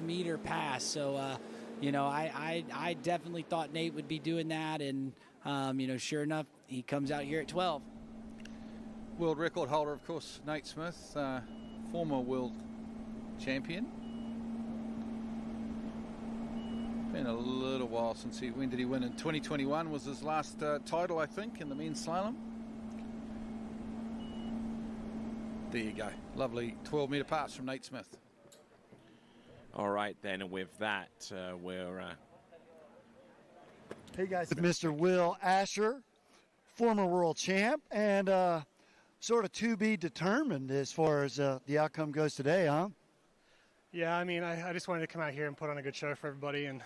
12-meter pass. So, I definitely thought Nate would be doing that, and, sure enough, he comes out here at 12. World record holder, of course, Nate Smith, former world champion. Been a little while since when did he win? In 2021 was his last title, I think, in the men's slalom. There you go. Lovely 12-metre pass from Nate Smith. All right, then, and with that, we're... Hey, guys. With Mr. Will Asher, former world champ, and sort of to be determined as far as the outcome goes today, huh? Yeah, I mean, I just wanted to come out here and put on a good show for everybody and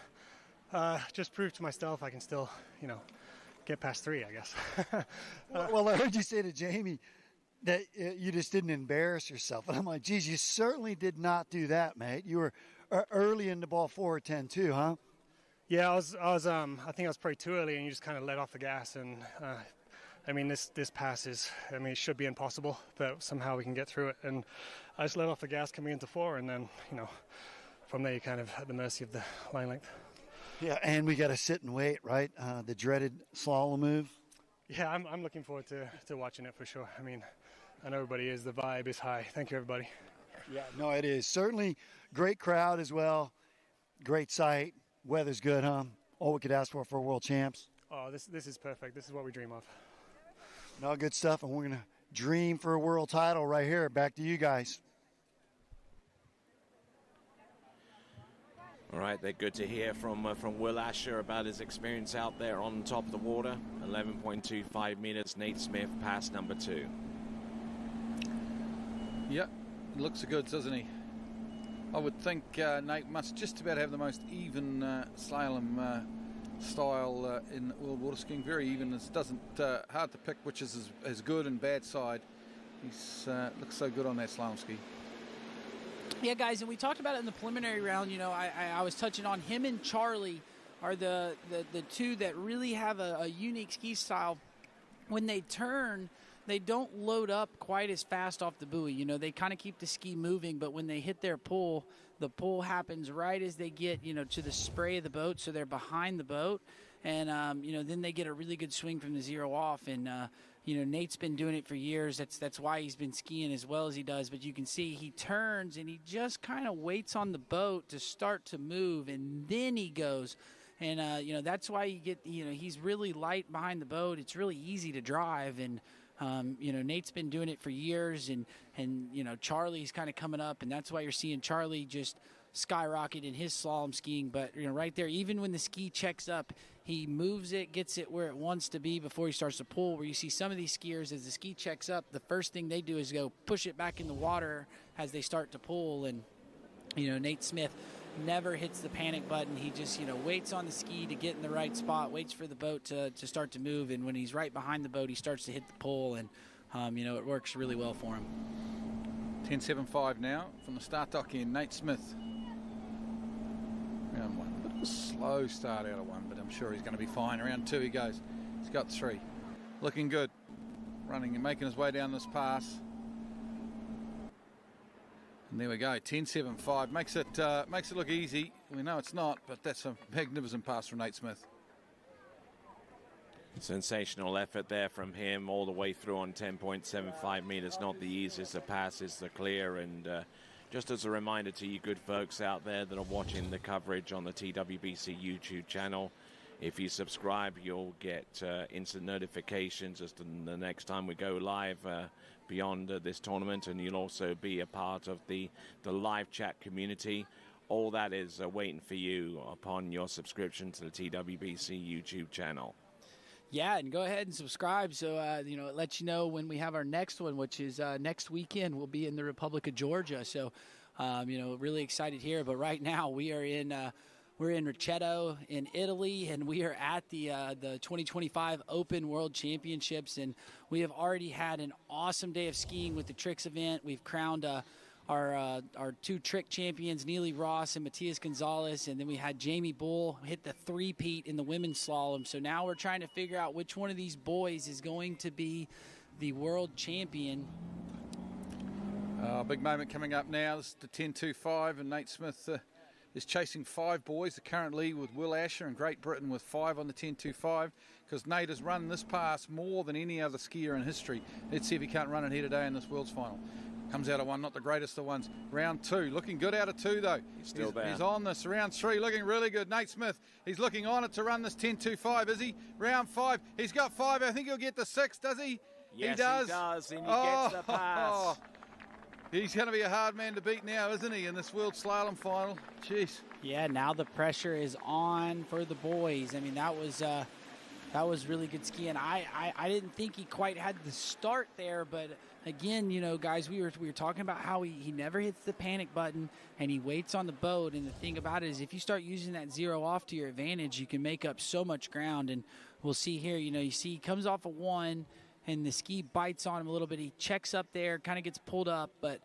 just prove to myself I can still, get past 3, I guess. Well, I heard you say to Jamie that you just didn't embarrass yourself. And I'm like, geez, you certainly did not do that, mate. You were early in the ball 4:10 too, huh? Yeah, I think I was probably too early, and you just kind of let off the gas. And, this pass it should be impossible, but somehow we can get through it. And I just let off the gas coming into 4, and then, from there you're kind of at the mercy of the line length. Yeah, and we got to sit and wait, right? The dreaded slalom move. Yeah, I'm looking forward to watching it for sure. I mean, I know everybody is. The vibe is high. Thank you, everybody. Yeah, no, it is. Certainly great crowd as well. Great sight. Weather's good, huh? All we could ask for world champs. Oh, this is perfect. This is what we dream of. No, good stuff, and we're going to dream for a world title right here. Back to you guys. All right, they're good to hear from Will Asher about his experience out there on top of the water. 11.25 meters, Nate Smith, pass number 2. Yep, looks good, doesn't he? I would think Nate must just about have the most even slalom style in World Waterskiing. Very even. It doesn't hard to pick which is his good and bad side. He's looks so good on that slalom ski. Yeah, guys, and we talked about it in the preliminary round. I was touching on him and Charlie are the two that really have a unique ski style. When they turn, they don't load up quite as fast off the buoy. They kind of keep the ski moving, but when they hit their pull, the pull happens right as they get, to the spray of the boat, so they're behind the boat. And, then they get a really good swing from the zero off. And, Nate's been doing it for years. That's why he's been skiing as well as he does. But you can see he turns and he just kind of waits on the boat to start to move, and then he goes. And, that's why you get, he's really light behind the boat. It's really easy to drive. And, Nate's been doing it for years, and Charlie's kind of coming up, and that's why you're seeing Charlie just skyrocket in his slalom skiing. But, right there, even when the ski checks up, he moves it, gets it where it wants to be before he starts to pull, where you see some of these skiers, as the ski checks up, the first thing they do is go push it back in the water as they start to pull. And, Nate Smith never hits the panic button. He just, waits on the ski to get in the right spot, waits for the boat to start to move, and when he's right behind the boat, he starts to hit the pull, and, it works really well for him. 10.75 now from the start dock in. Nate Smith. Round 1. A bit of a slow start out of 1, but I'm sure he's going to be fine. Round 2 he goes. He's got 3. Looking good. Running and making his way down this pass. And there we go, 10.75. Makes it look easy. We know it's not, but that's a magnificent pass from Nate Smith. Sensational effort there from him all the way through on 10.75 meters. Not the easiest of passes, the clear. And just as a reminder to you good folks out there that are watching the coverage on the TWBC YouTube channel, if you subscribe, you'll get instant notifications as to the next time we go live beyond this tournament, and you'll also be a part of the live chat community. All that is waiting for you upon your subscription to the TWBC YouTube channel. Yeah, and go ahead and subscribe so, it lets you know when we have our next one, which is next weekend. We'll be in the Republic of Georgia. So, really excited here. But right now we are in... We're in Recetto in Italy, and we are at the 2025 Open World Championships, and we have already had an awesome day of skiing with the tricks event. We've crowned our 2 trick champions, Neely Ross and Matias Gonzalez, and then we had Jamie Bull hit the 3-peat in the women's slalom. So now we're trying to figure out which one of these boys is going to be the world champion. Big moment coming up now. This is the 10.25, and Nate Smith is chasing 5 boys, the current lead with Will Asher and Great Britain with 5 on the 10.25, because Nate has run this pass more than any other skier in history. Let's see if he can't run it here today in this World's Final. Comes out of 1, not the greatest of ones. Round 2, looking good out of 2 though. He's still there. He's on this. Round 3, looking really good. Nate Smith, he's looking on it to run this 10.25, is he? Round 5, he's got 5. I think he'll get the 6, does he? Yes, he does, and he gets the pass. He's going to be a hard man to beat now, isn't he, in this World Slalom Final? Jeez. Yeah, now the pressure is on for the boys. I mean, that was really good skiing. I didn't think he quite had the start there, but again, you know, guys, we were talking about how he never hits the panic button and he waits on the boat. And the thing about it is, if you start using that 0 off to your advantage, you can make up so much ground. And we'll see here, you know, you see he comes off a 1 and the ski bites on him a little bit. He checks up there, kind of gets pulled up, but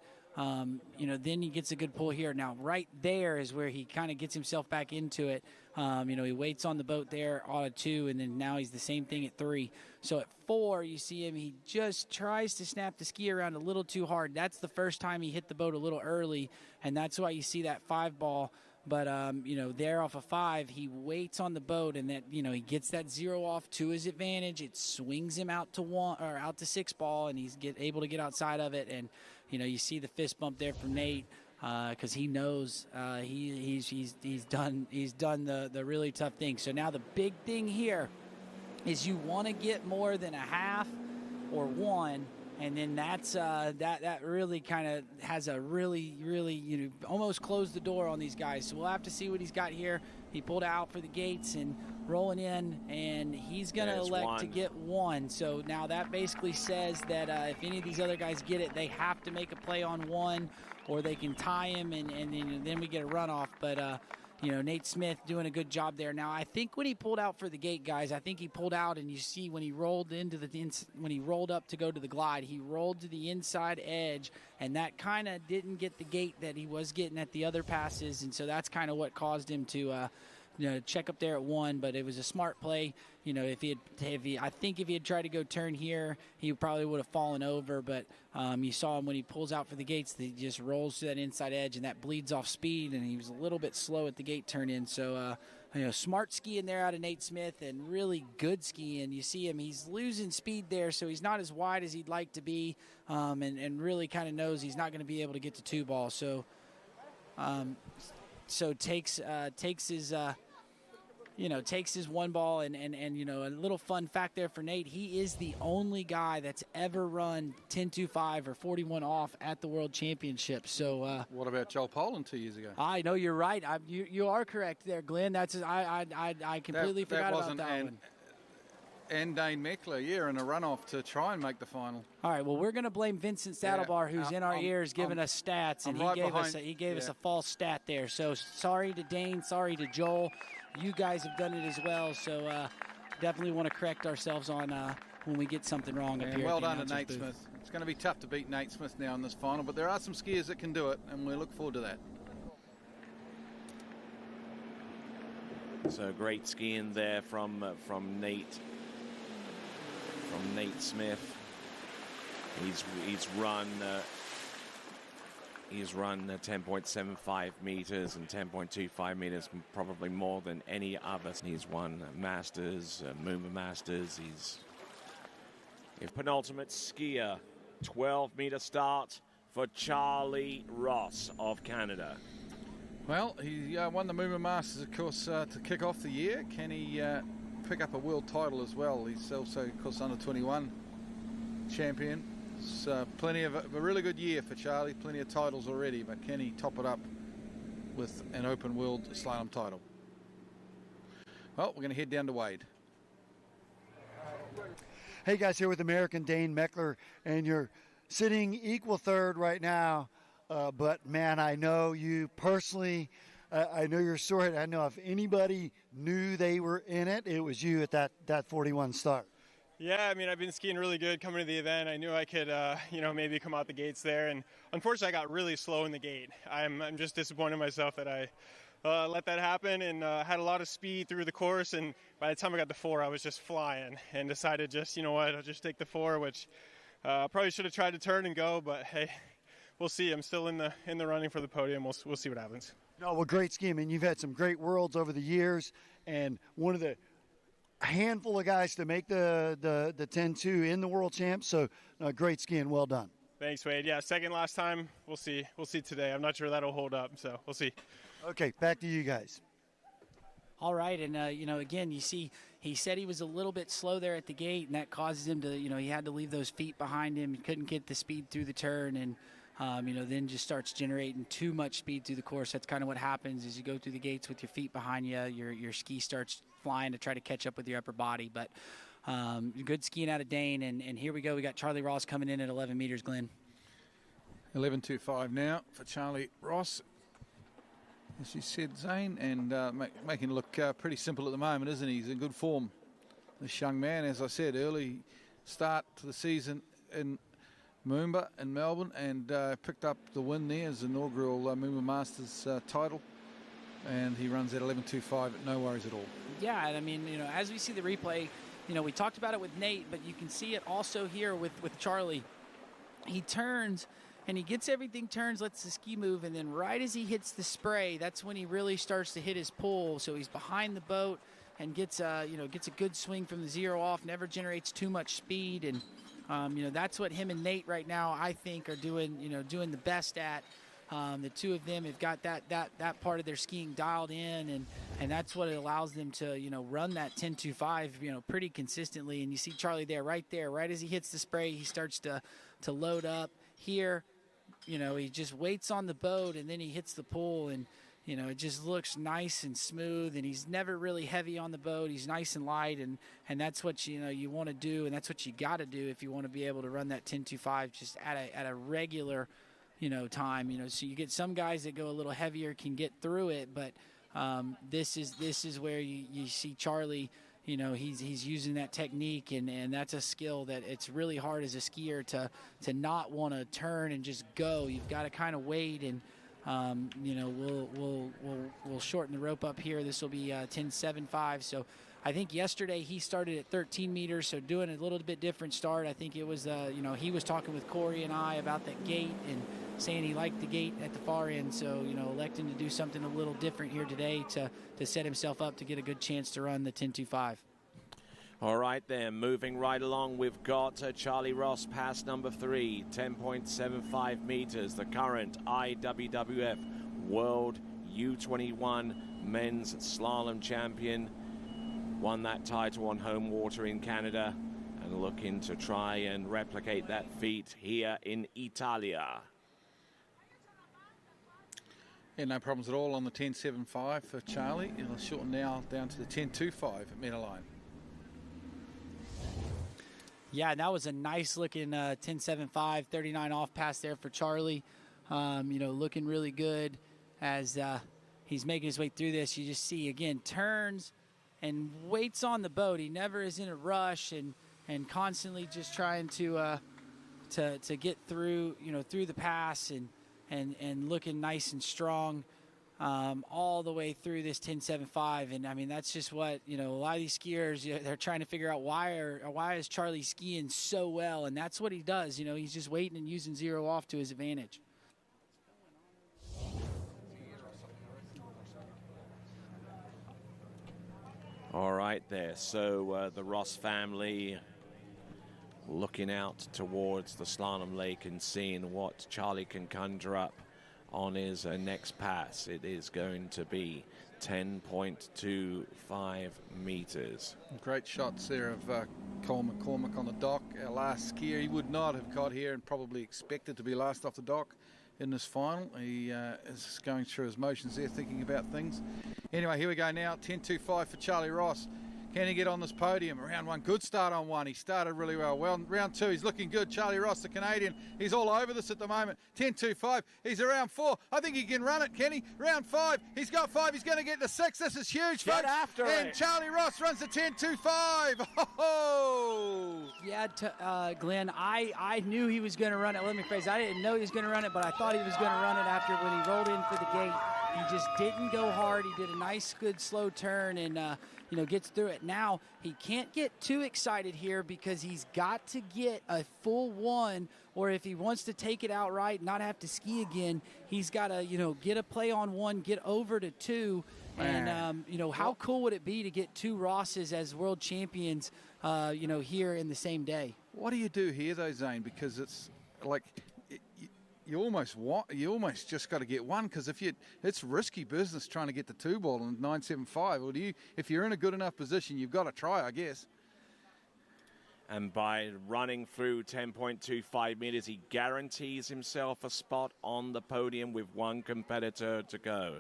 you know, then he gets a good pull here. Now, right there is where he kind of gets himself back into it. You know, he waits on the boat there out of 2, and then now he's the same thing at 3. So at 4, you see him, he just tries to snap the ski around a little too hard. That's the first time he hit the boat a little early, and that's why you see that 5 ball. But, you know, there off a 5, he waits on the boat, and that, you know, he gets that 0 off to his advantage. It swings him out to 1 or out to 6 ball, and he's able to get outside of it. And, you know, you see the fist bump there from Nate because he knows he's done the really tough thing. So now the big thing here is you want to get more than a half or 1. And then that's that really kind of has a really, you know, almost closed the door on these guys. So we'll have to see what he's got here. He pulled out for the gates and rolling in, and he's going to elect to get 1. So now that basically says that if any of these other guys get it, they have to make a play on 1, or they can tie him, and then we get a runoff. But you know, Nate Smith doing a good job there. Now, I think when he pulled out for the gate, guys, I think he pulled out, and you see when he rolled when he rolled up to go to the glide, he rolled to the inside edge, and that kind of didn't get the gate that he was getting at the other passes, and so that's kind of what caused him to, you know, check up there at 1. But it was a smart play. You know, I think if he had tried to go turn here, he probably would have fallen over. But you saw him when he pulls out for the gates, he just rolls to that inside edge, and that bleeds off speed. And he was a little bit slow at the gate turn in. So, you know, smart skiing there out of Nate Smith, and really good skiing. You see him; he's losing speed there, so he's not as wide as he'd like to be, and really kind of knows he's not going to be able to get to 2 ball. So, takes his. You know, takes his 1 ball, and you know, a little fun fact there for Nate, he is the only guy that's ever run 10.25 or 41 off at the World Championships. So what about Joel Poland 2 years ago? I know you're right. You are correct there, Glenn. That's I completely forgot about that one. And Dane Meckler, in a runoff to try and make the final. All right, well, we're going to blame Vincent Saddlebar, who's in our ears giving us stats, and he gave us a false stat there. So sorry to Dane, sorry to Joel. You guys have done it as well, so definitely want to correct ourselves on when we get something wrong up here. Well done to Nate Smith. It's going to be tough to beat Nate Smith now in this final, but there are some skiers that can do it, and we look forward to that. So great skiing there from Nate. From Nate Smith. He's run 10.75 meters and 10.25 meters, probably more than any other. He's won Masters, Moomba Masters. He's a penultimate skier. 12-meter start for Charlie Ross of Canada. Well, he won the Moomba Masters, of course, to kick off the year. Can he pick up a world title as well? He's also, of course, under 21 champion. It's plenty of a really good year for Charlie. Plenty of titles already, but can he top it up with an open world slalom title? Well, we're going to head down to Wade. Hey guys, here with American Dane Meckler, and you're sitting equal third right now. But man, I know you personally. I know your story. I know if anybody knew they were in it, it was you at that 41 start. Yeah, I mean, I've been skiing really good coming to the event. I knew I could, maybe come out the gates there. And unfortunately, I got really slow in the gate. I'm just disappointed in myself that I let that happen, and had a lot of speed through the course. And by the time I got to 4, I was just flying, and decided just, you know what, I'll just take the 4, which probably should have tried to turn and go. But hey, we'll see. I'm still in the running for the podium. We'll see what happens. No, well, great skiing. I mean, you've had some great worlds over the years, and one of the handful of guys to make the 10-2 in the world champs. So great skiing. Well done. Thanks, Wade. Yeah, second last time. We'll see. We'll see today. I'm not sure that'll hold up, so we'll see. Okay, back to you guys. All right, and, again, you see he said he was a little bit slow there at the gate, and that causes him to, he had to leave those feet behind him. He couldn't get the speed through the turn, and, then just starts generating too much speed through the course. That's kind of what happens as you go through the gates with your feet behind you. Your ski starts flying to try to catch up with your upper body, but good skiing out of Dane, and here we go. We got Charlie Ross coming in at 11 meters, Glenn. 11.25 now for Charlie Ross, as you said, Zane, and making it look pretty simple at the moment, isn't he? He's in good form, this young man. As I said, early start to the season in Moomba in Melbourne, and picked up the win there as inaugural Moomba Masters title, and he runs at 11.25 at no worries at all. Yeah, and I mean, as we see the replay, we talked about it with Nate, but you can see it also here with Charlie. He turns, and he gets everything turns, lets the ski move, and then right as he hits the spray, that's when he really starts to hit his pull. So he's behind the boat and gets a good swing from the zero off, never generates too much speed, and that's what him and Nate right now, I think, are doing the best at. The two of them have got that part of their skiing dialed in, and that's what it allows them to run that 10.25 pretty consistently. And you see Charlie right as he hits the spray, he starts to load up here. He just waits on the boat, and then he hits the pull, and it just looks nice and smooth, and he's never really heavy on the boat. He's nice and light, and that's what you want to do, and that's what you got to do if you want to be able to run that 10.25 just at a regular time. So you get some guys that go a little heavier can get through it, but this is where you see Charlie. He's using that technique, and that's a skill that it's really hard as a skier to not want to turn and just go. You've got to kind of wait, and we'll shorten the rope up here. This will be 10.75. So I think yesterday he started at 13 meters, so doing a little bit different start. I think it was he was talking with Corey and I about that gate and saying he liked the gate at the far end, so electing to do something a little different here today to set himself up to get a good chance to run the 10.25. All right then, moving right along, we've got Charlie Ross pass number 3, 10.75 meters, the current IWWF World U21 Men's Slalom Champion. Won that title on home water in Canada and looking to try and replicate that feat here in Italia. Yeah, no problems at all on the 10.75 for Charlie. It'll shorten now down to the 10.25 at Meadowline. Yeah, that was a nice looking 10.75, 39 off pass there for Charlie. Looking really good as he's making his way through this. You just see, again, turns and waits on the boat. He never is in a rush and constantly just trying to get through, through the pass and looking nice and strong all the way through this 10.75. And I mean, that's just what, a lot of these skiers, they're trying to figure out why is Charlie skiing so well? And that's what he does. He's just waiting and using zero off to his advantage. All right there, so the Ross family looking out towards the slalom lake and seeing what Charlie can conjure up on his next pass. It is going to be 10.25 meters. Great shots there of Cole McCormick on the dock. Our last skier, he would not have got here and probably expected to be last off the dock in this final. He is going through his motions there, thinking about things. Anyway, here we go now, 10.25 for Charlie Ross. Can he get on this podium? Round 1, good start on 1. He started really well. Round 2, he's looking good. Charlie Ross, the Canadian, he's all over this at the moment. 10.25, he's around 4. I think he can run it, can he? Round 5, he's got 5. He's going to get to 6. This is huge, folks. Get after and it. Charlie Ross runs the 10.25. Oh! Yeah, Glenn, I knew he was going to run it. Let me phrase, I didn't know he was going to run it, but I thought he was going to run it after when he rolled in for the gate. He just didn't go hard. He did a nice, good, slow turn and, gets through it. Now, he can't get too excited here because he's got to get a full one, or if he wants to take it outright, not have to ski again, he's got to, get a play on one, get over to two. And, how cool would it be to get two Rosses as world champions, here in the same day? What do you do here, though, Zane? Because it's like you almost just got to get one, because it's risky business trying to get the two ball in 9.75. Or if you're in a good enough position, you've got to try, I guess. And by running through 10.25 meters, he guarantees himself a spot on the podium with one competitor to go.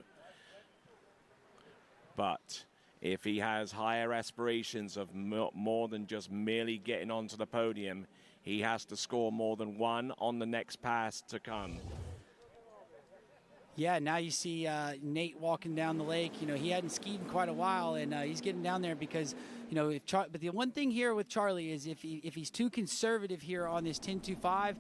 But if he has higher aspirations of more than just merely getting onto the podium, he has to score more than one on the next pass to come. Yeah, now you see Nate walking down the lake. He hadn't skied in quite a while, and he's getting down there because, but the one thing here with Charlie is if he's too conservative here on this 10.25,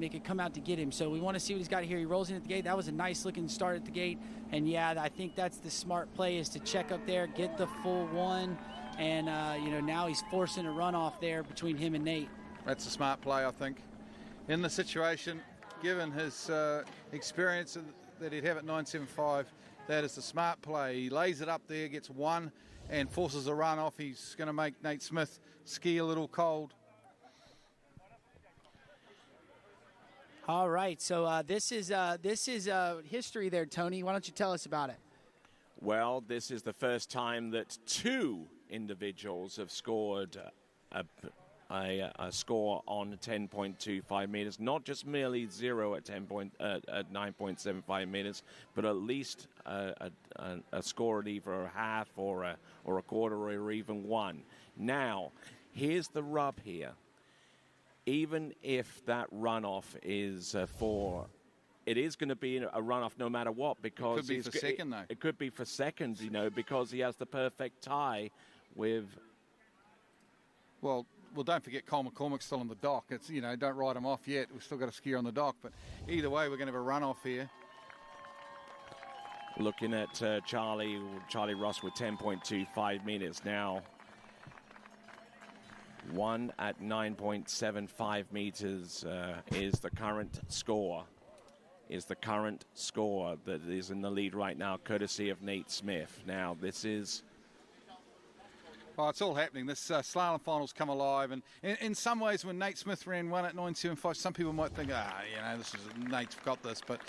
it could come out to get him. So we want to see what he's got here. He rolls in at the gate. That was a nice looking start at the gate. And yeah, I think that's the smart play, is to check up there, get the full one. And, now he's forcing a runoff there between him and Nate. That's a smart play, I think. In the situation, given his experience that he'd have at 9.75, that is the smart play. He lays it up there, gets one, and forces a run off. He's going to make Nate Smith ski a little cold. All right, so this is history there, Tony. Why don't you tell us about it? Well, this is the first time that two individuals have scored a score on 10.25 meters, not just merely zero at 9.75 meters, but at least a score at either a half or a quarter or even one. Now, here's the rub here. Even if that runoff is it is going to be a runoff no matter what, because it could be for second, though. It could be for second, because he has the perfect tie with. Well, don't forget Cole McCormick's still on the dock. It's, don't write him off yet. We've still got a skier on the dock. But either way, we're going to have a runoff here. Looking at Charlie Ross with 10.25 meters now. One at 9.75 meters is the current score. Is the current score that is in the lead right now, courtesy of Nate Smith. Now, this is. Oh, it's all happening. This slalom final's come alive, and in some ways, when Nate Smith ran one at 9.75, some people might think, Nate's got this. But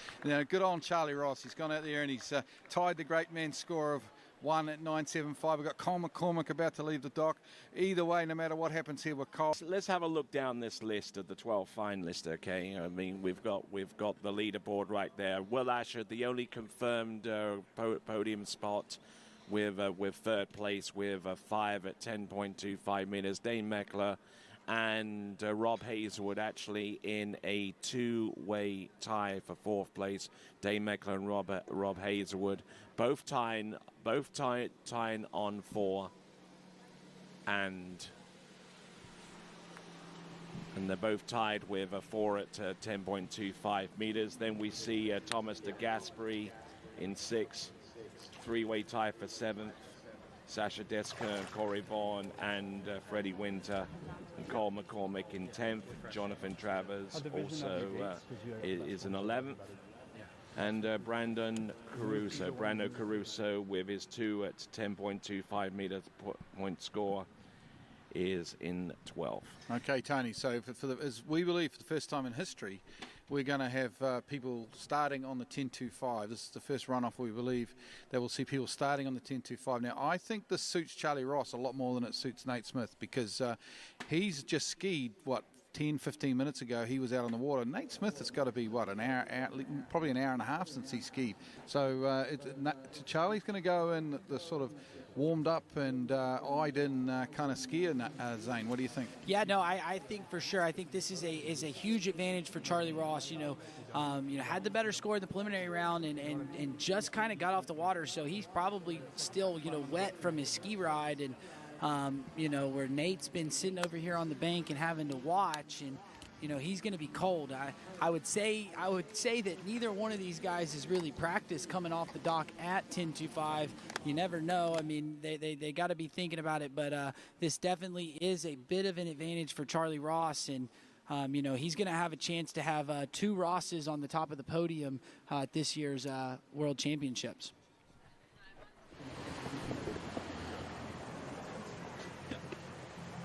good on Charlie Ross. He's gone out there and he's tied the great man's score of one at 9.75. We've got Cole McCormick about to leave the dock. Either way, no matter what happens here with Cole. Let's have a look down this list of the 12 finalists. Okay, I mean we've got the leaderboard right there. Will Asher, the only confirmed podium spot, with third place with a 5 at 10.25 meters. Dane Meckler and Rob Hazelwood actually in a two-way tie for fourth place. Dane Meckler and Rob Hazelwood both tying on 4, and they're both tied with a 4 at 10.25 meters. Then we see Thomas de Gasperi in 6th. Three-way tie for 7th. Sasha Desker, Corey Vaughan, and Freddie Winter, and Cole McCormick in 10th. Jonathan Travers also is in 11th. And Brandon Caruso with his 2 at 10.25 meters point score is in 12th. Okay, Tony, so as we believe for the first time in history, we're going to have people starting on the 10.25. This is the first runoff, we believe, that we'll see people starting on the 10.25. Now, I think this suits Charlie Ross a lot more than it suits Nate Smith, because he's just skied, 10, 15 minutes ago. He was out on the water. Nate Smith has got to be, an hour, probably an hour and a half since he skied. So Charlie's going to go in the sort of warmed up and eyed-in kind of skier, Zane. What do you think? Yeah, no, I think for sure. I think this is a huge advantage for Charlie Ross. Had the better score in the preliminary round and just kind of got off the water, so he's probably still wet from his ski ride, and where Nate's been sitting over here on the bank and having to watch, and you know, he's going to be cold. I would say that neither one of these guys has really practiced coming off the dock at 10.25. You never know. I mean, they got to be thinking about it, but this definitely is a bit of an advantage for Charlie Ross, and you know, he's going to have a chance to have 2 Rosses on the top of the podium at this year's World Championships.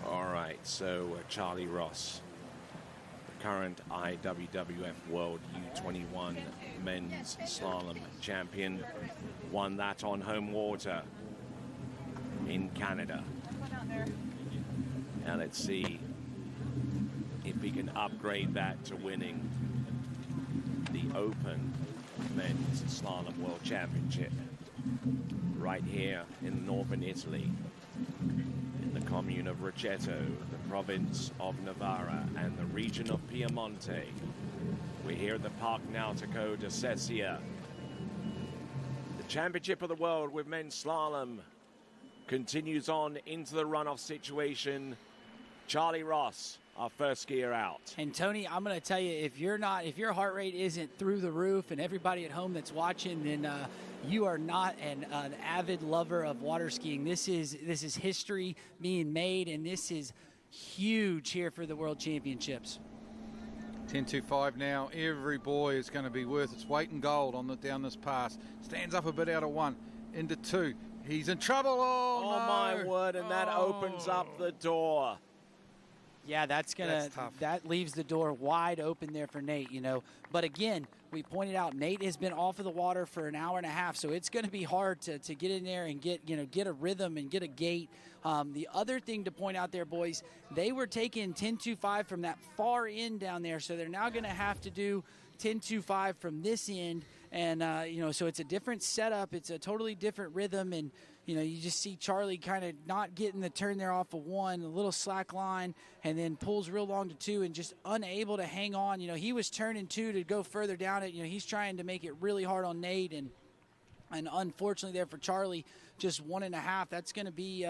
All right, so Charlie Ross, the current IWWF World U21 Men's Slalom Champion, won that on home water in Canada. Now let's see if we can upgrade that to winning the Open Men's Slalom World Championship right here in northern Italy, in the commune of Recetto, the province of Novara, and the region of Piemonte. We're here at the Park Nautico de Sesia. The Championship of the World with men's slalom continues on into the runoff situation. Charlie Ross, our first skier out. And Tony, I'm going to tell you, if your heart rate isn't through the roof, and everybody at home that's watching, then you are not an avid lover of water skiing. This is history being made, and this is huge here for the World Championships. 10.25 now. Every boy is going to be worth its weight in gold down this pass. Stands up a bit out of 1 into 2. He's in trouble. Oh no. My word! And that opens up the door. Yeah, that's tough. That leaves the door wide open there for Nate, you know. But again, we pointed out Nate has been off of the water for an hour and a half, so it's going to be hard to get in there and get a rhythm and get a gait. The other thing to point out there, boys, they were taking 10.25 from that far end down there, so they're now going to have to do 10.25 from this end, and you know, so it's a different setup. It's a totally different rhythm, and you know, you just see Charlie kind of not getting the turn there off of 1, a little slack line, and then pulls real long to 2 and just unable to hang on. You know, he was turning 2 to go further down it. You know, he's trying to make it really hard on Nate, and unfortunately there for Charlie, just 1.5. That's going to be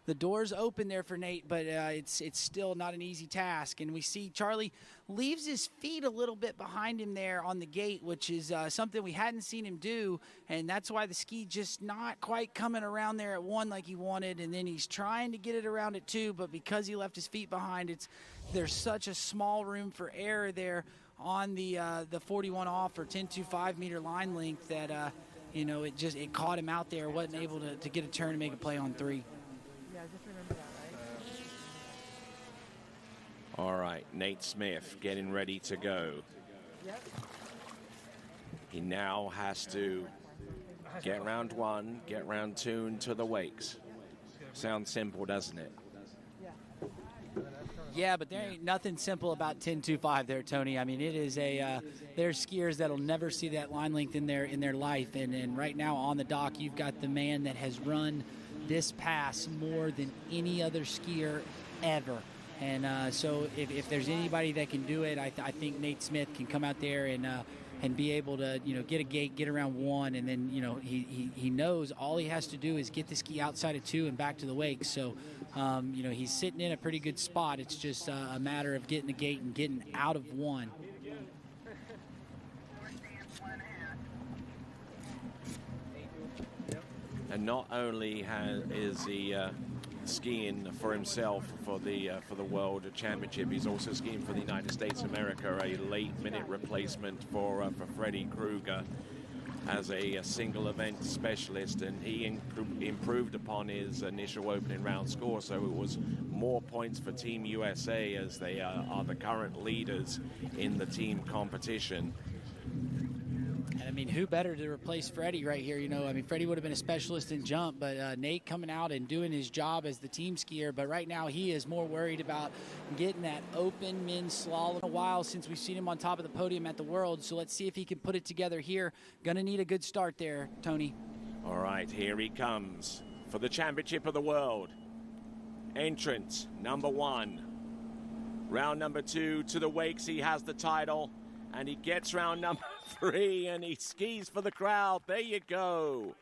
the door's open there for Nate, but it's still not an easy task. And we see Charlie leaves his feet a little bit behind him there on the gate, which is something we hadn't seen him do, and that's why the ski just not quite coming around there at 1 like he wanted, and then he's trying to get it around at 2, but because he left his feet behind, there's such a small room for error there on the 41 off or 10.25 meter line length that you know, it caught him out there, wasn't able to get a turn and make a play on 3. Yeah, just remember that, right? All right, Nate Smith getting ready to go. Yep. He now has to get round 1, get round 2 into the wakes. Sounds simple, doesn't it? Yeah, but there ain't nothing simple about 10.25 there, Tony. I mean, it is there's skiers that'll never see that line length in their life, and right now on the dock you've got the man that has run this pass more than any other skier ever. And so if there's anybody that can do it, I think Nate Smith can come out there and be able to, you know, get a gate, get around 1, and then, you know, he knows all he has to do is get the ski outside of 2 and back to the wake. So, you know, he's sitting in a pretty good spot. It's just a matter of getting the gate and getting out of 1. And not only is he skiing for himself for the World Championship, he's also skiing for the United States of America, a late-minute replacement for Freddie Kruger as a single event specialist, and he improved upon his initial opening round score, so it was more points for Team USA as they are the current leaders in the team competition. I mean, who better to replace Freddie right here? You know, I mean, Freddie would have been a specialist in jump, but Nate coming out and doing his job as the team skier. But right now he is more worried about getting that open men's slalom. A while since we've seen him on top of the podium at the World, so let's see if he can put it together here. Gonna need a good start there, Tony. All right, here he comes for the Championship of the World. Entrance number 1. Round number 2 to the wakes. He has the title. And he gets round number 3 and he skis for the crowd. There you go.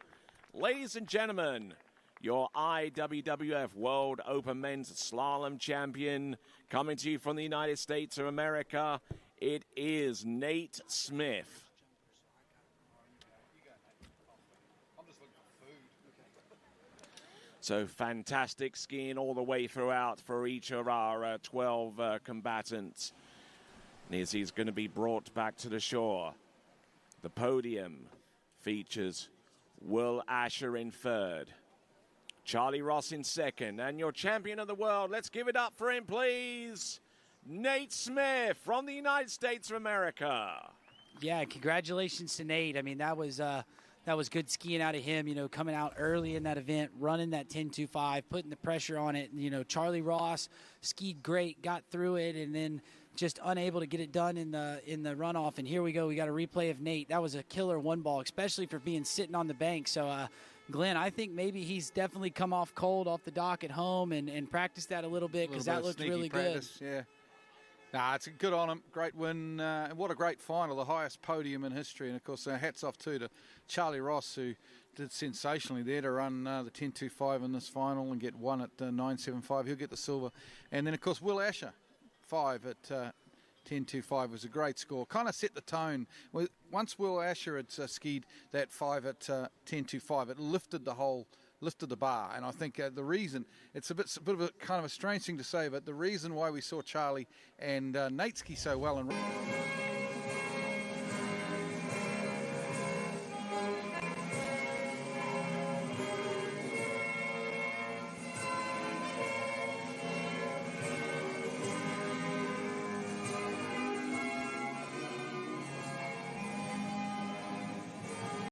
Ladies and gentlemen, your IWWF World Open Men's Slalom Champion, coming to you from the United States of America. It is Nate Smith. So fantastic skiing all the way throughout for each of our 12 combatants. As he's going to be brought back to the shore. The podium features Will Asher in third, Charlie Ross in second, and your champion of the world, let's give it up for him, please, Nate Smith from the United States of America. Yeah, congratulations to Nate. I mean, that was good skiing out of him, you know, coming out early in that event, running that 10.25, putting the pressure on it. You know, Charlie Ross skied great, got through it, and then just unable to get it done in the runoff. And here we go. We got a replay of Nate. That was a killer one ball, especially for being sitting on the bank. So, Glenn, I think maybe he's definitely come off cold off the dock at home and practiced that a little bit because that looked really practice, good. Yeah. Nah, it's good on him. Great win. What a great final, the highest podium in history. And, of course, hats off too to Charlie Ross, who did sensationally there to run the 10.25 in this final and get one at 9.75. He'll get the silver. And then, of course, Will Asher, 5 at 10.25 was a great score. Kind of set the tone. Once Will Asher had skied that 5 at 10.25, it lifted the bar. And I think the reason, it's a bit of a kind of a strange thing to say, but the reason why we saw Charlie and Nate ski so well in